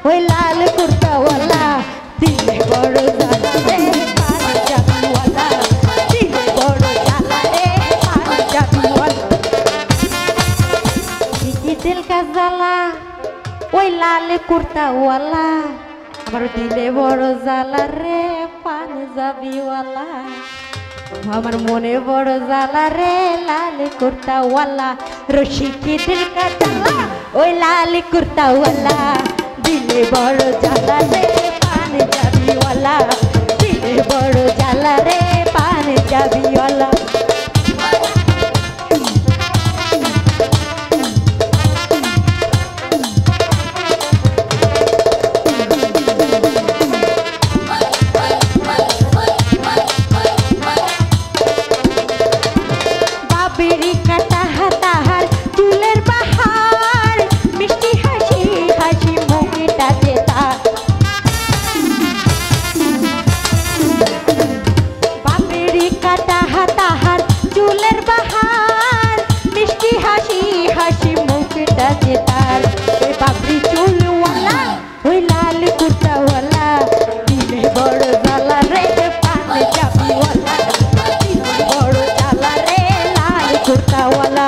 ওই লাল কুর্তাওয়ালা দিলে বড় জ্বালা রে পাঞ্জাবিওয়ালা দিলে বড় জ্বালা রে পাঞ্জাবিওয়ালা কি দিল কা জ্বালা ওই লাল কুর্তাওয়ালা আমার দিলে বড় জ্বালা রে পাঞ্জাবিওয়ালা আমার মনে বড় জ্বালা রে লাল কুর্তাওয়ালা রশিকি দিল কা জ্বালা ওই লাল কুর্তাওয়ালা দিলে বড় জ্বালা রে পাঞ্জাবিওয়ালা দিলে বড় জ্বালা রে পাঞ্জাবিওয়ালা तार बाबरी चूलवाला ओई लाल कुर्तावाला दिले बड़ ज़ाला रे पांजाबीवाला दिले बड़ ज़ाला रे लाल कुर्तावाला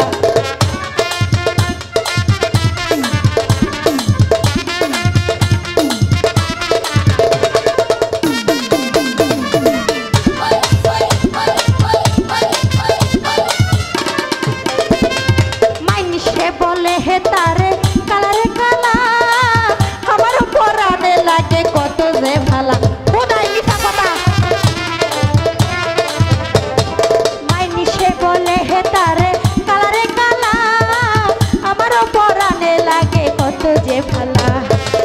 बोले है तारे कालारे काला हमारो पराने लागे कत जे भाला खुदाई मिठा कथा माइनी से बोले है तारे कालारे काला हमारो पराने लागे कत जे भाला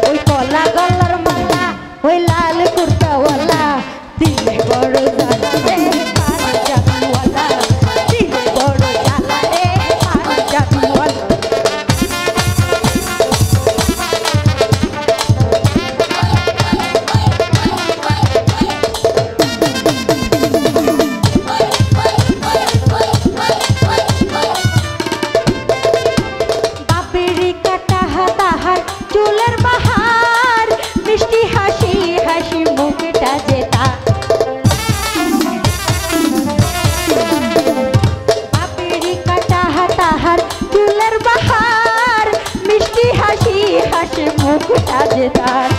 ओई कला गलार माला ओई लाल कुर्तावाला दिले बड़ ज़ाला रे पांजाबीवाला दिले बड़ ज़ाला रे पांजाबीवाला चूलर बहार मिष्टी हासी हासी मुखटा जेता बापेरी काटा हाताहार चूलर बहार मिष्टी हासी हासी मुखटा जेता